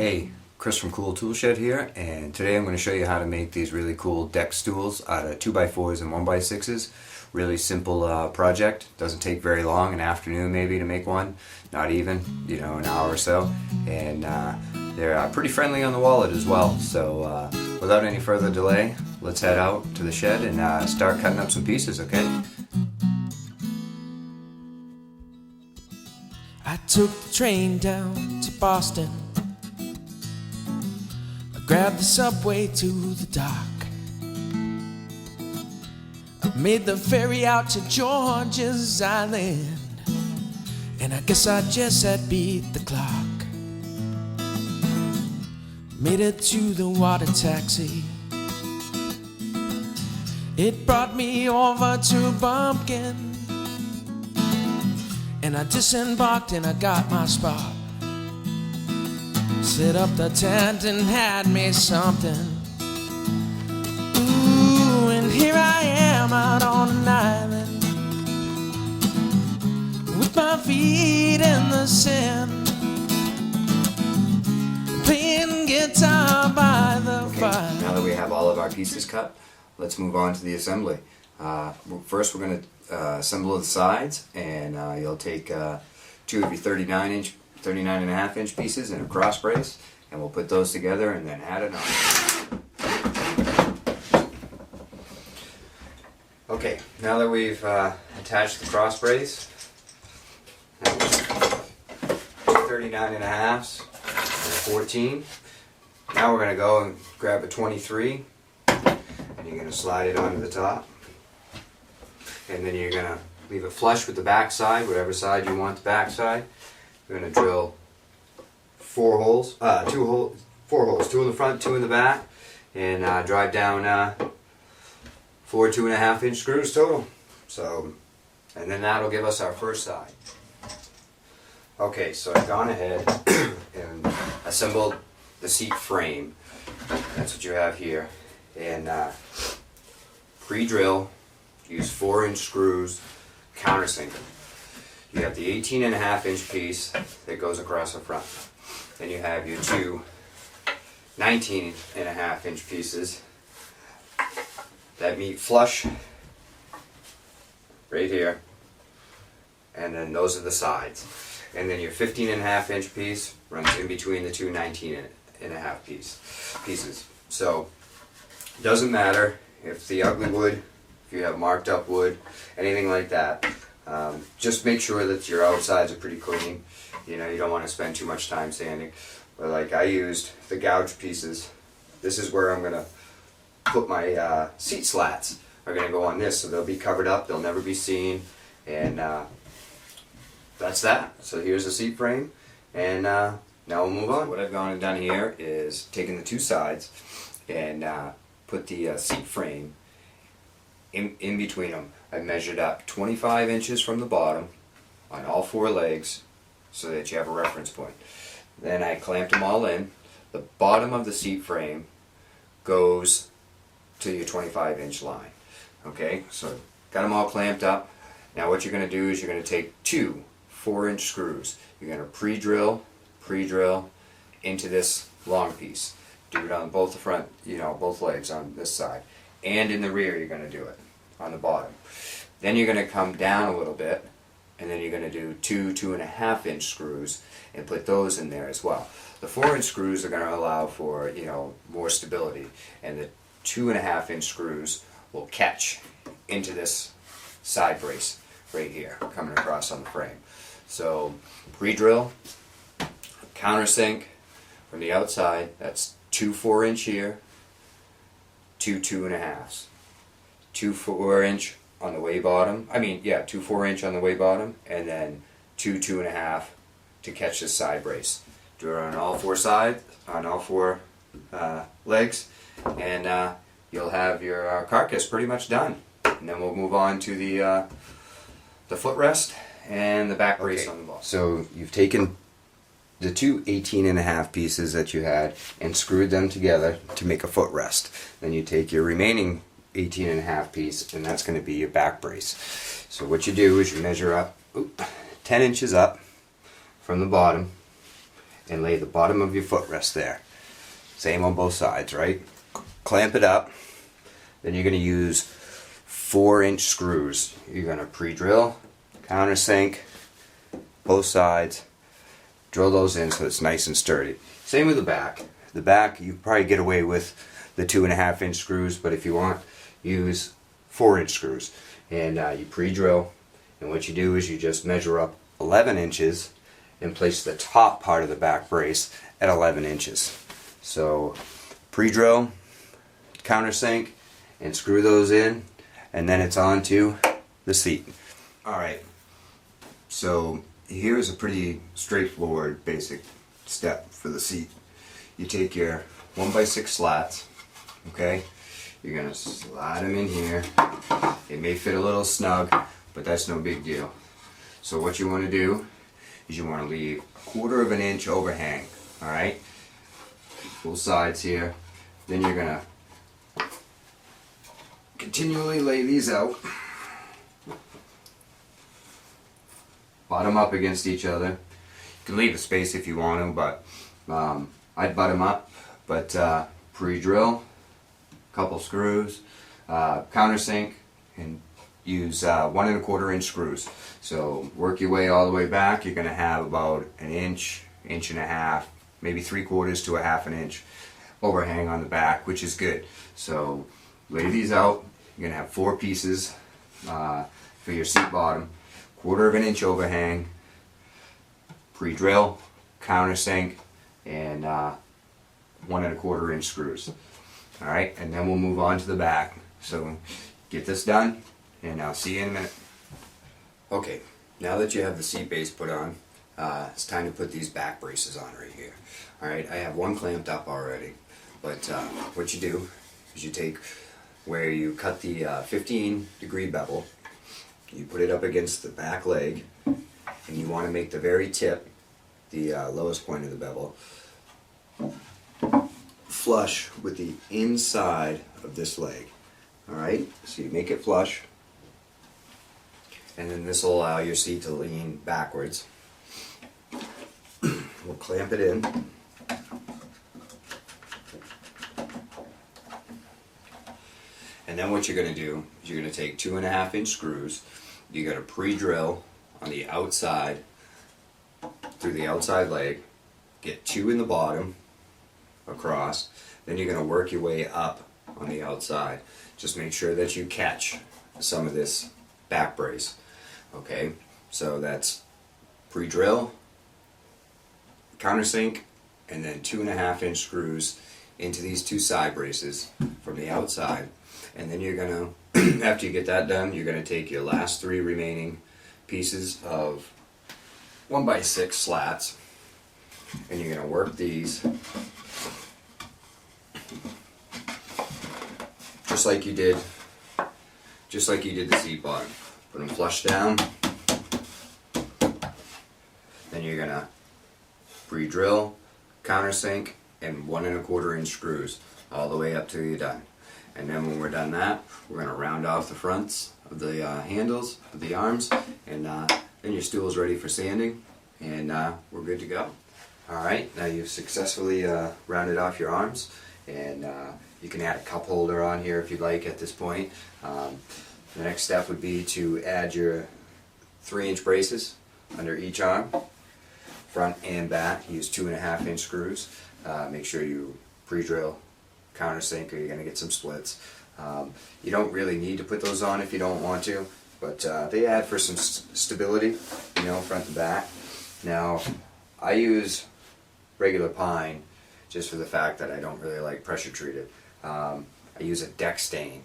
Hey, Chris from Cool Tool Shed here, and today I'm going to show you how to make these really cool deck stools out of 2x4's and 1x6's. Really simple project. Doesn't take very long, an afternoon maybe to make one, not even, an hour or so. And they're pretty friendly on the wallet as well. So without any further delay, let's head out to the shed and start cutting up some pieces, okay? I took the train down to Boston. I grabbed the subway to the dock. I made the ferry out to George's Island, and I guess I just had beat the clock. Made it to the water taxi. It brought me over to Bumpkin, and I disembarked and I got my spot. Set up the tent and had me something. Ooh, and here I am out on an island, with my feet in the sand, playing guitar by the fire. Now that we have all of our pieces cut, let's move on to the assembly. First we're going to assemble the sides, and you'll take two of your 39.5 inch pieces in a cross brace, and we'll put those together and then add it on. Okay, now that we've attached the cross brace, 39.5s, 14. Now we're going to go and grab a 23, and you're going to slide it onto the top. And then you're going to leave it flush with the back side, whatever side you want the back side. You're going to drill four holes, two in the front, two in the back, and drive down four 2.5 inch screws total. So, and then that'll give us our first side. Okay, so I've gone ahead and assembled the seat frame. That's what you have here. And pre-drill. Use 4-inch screws, countersink them. You have the 18.5 inch piece that goes across the front. Then you have your two 19.5 inch pieces that meet flush right here. And then those are the sides. And then your 15.5 inch piece runs in between the two 19.5 pieces. So it doesn't matter if the ugly wood, if you have marked up wood, anything like that, just make sure that your outsides are pretty clean. You don't want to spend too much time sanding. But like I used the gouge pieces, this is where I'm going to put my seat slats. Are going to go on this, so they'll be covered up, they'll never be seen, and that's that. So here's the seat frame, and now we'll move on. What I've gone and done here is taken the two sides and put the seat frame in between them. I measured up 25 inches from the bottom on all four legs so that you have a reference point. Then I clamped them all in. The bottom of the seat frame goes to your 25 inch line. Okay, so got them all clamped up. Now what you're going to do is you're going to take two 4-inch screws. You're going to pre-drill into this long piece. Do it on both the front, both legs on this side. And in the rear you're going to do it on the bottom. Then you're going to come down a little bit, and then you're going to do two 2.5 inch screws and put those in there as well. The 4-inch screws are going to allow for more stability, and the 2.5 inch screws will catch into this side brace right here coming across on the frame. So pre-drill, countersink from the outside, that's two 4-inch here, two 2.5s, two 4-inch on the way bottom. Two 4-inch on the way bottom, and then two 2.5 to catch this side brace. Do it on all four sides, on all four legs, and you'll have your carcass pretty much done. And then we'll move on to the footrest and the back brace on the ball. So you've taken the two 18.5 pieces that you had and screwed them together to make a footrest. Then you take your remaining 18.5 piece, and that's going to be your back brace. So what you do is you measure up 10 inches up from the bottom, and lay the bottom of your footrest there. Same on both sides, right? Clamp it up. Then you're going to use 4-inch screws. You're going to pre-drill, countersink, both sides, drill those in so it's nice and sturdy. Same with the back. The back, you probably get away with the 2.5-inch screws, but if you want, use 4-inch screws. And you pre-drill, and what you do is you just measure up 11 inches and place the top part of the back brace at 11 inches. So pre-drill, countersink, and screw those in, and then it's on to the seat. Alright, so here's a pretty straightforward basic step for the seat. You take your 1x6 slats, okay? You're going to slide them in here. It may fit a little snug, but that's no big deal. So what you want to do is you want to leave 1/4 of an inch overhang, alright? Both sides here. Then you're going to continually lay these out, bottom up against each other. You can leave a space if you want to, but I'd butt them up. But pre-drill, couple screws, countersink, and use 1 1/4-inch screws. So work your way all the way back. You're going to have about an inch, inch and a half, maybe 3/4 to a half an inch overhang on the back, which is good. So lay these out. You're going to have 4 pieces for your seat bottom, 1/4 of an inch overhang, pre-drill, countersink, and 1 1/4-inch screws. Alright, and then we'll move on to the back. So get this done, and I'll see you in a minute. Okay, now that you have the seat base put on, it's time to put these back braces on right here. Alright, I have one clamped up already, but what you do is you take where you cut the 15-degree bevel, you put it up against the back leg, and you want to make the very tip, the lowest point of the bevel, flush with the inside of this leg. Alright, so you make it flush, and then this will allow your seat to lean backwards. We'll clamp it in. And then what you're going to do is you're going to take 2.5-inch screws. You're going to pre-drill on the outside through the outside leg, get 2 in the bottom across, then you're going to work your way up on the outside. Just make sure that you catch some of this back brace. Okay, so that's pre-drill, countersink, and then 2.5-inch screws into these 2 side braces from the outside. And then you're going to, after you get that done, you're going to take your last 3 remaining pieces of 1x6 slats, and you're going to work these just like you did the seat bottom. Put them flush down. Then you're going to pre-drill, countersink, and 1 1/4-inch screws all the way up till you're done. And then when we're done that, we're going to round off the fronts of the handles of the arms, and then your stool's ready for sanding, and we're good to go. Alright, now you've successfully rounded off your arms, and you can add a cup holder on here if you'd like at this point. The next step would be to add your 3-inch braces under each arm, front and back. Use 2.5-inch screws. Make sure you pre-drill, countersink, or you're going to get some splits. You don't really need to put those on if you don't want to, but they add for some stability, you know, front to back. Now, I use regular pine just for the fact that I don't really like pressure treated. I use a deck stain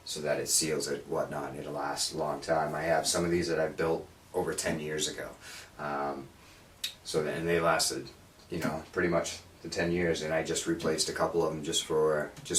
so that it seals it, whatnot, and it'll last a long time. I have some of these that I built over 10 years ago, and they lasted, you know, pretty much the 10 years, and I just replaced a couple of them just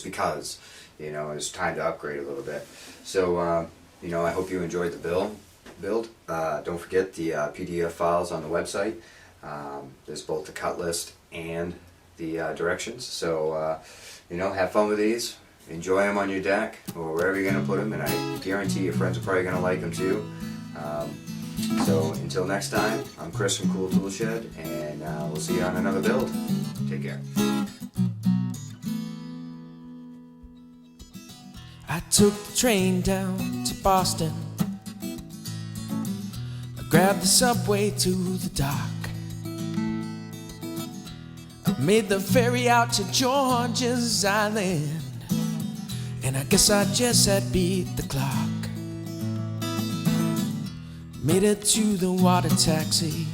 because, you know, it's time to upgrade a little bit. So, you know, I hope you enjoyed the build. Don't forget the PDF files on the website. There's both the cut list and the directions. So, you know, have fun with these. Enjoy them on your deck or wherever you're going to put them, and I guarantee your friends are probably going to like them too. So until next time, I'm Chris from Cool Tool Shed, and we'll see you on another build. Take care. I took the train down to Boston. I grabbed the subway to the dock. I made the ferry out to George's Island, and I guess I just had beat the clock. Made it to the water taxi.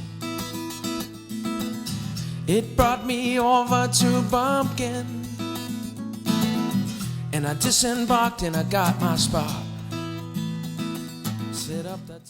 It brought me over to Bumpkin, and I disembarked and I got my spot. Set up the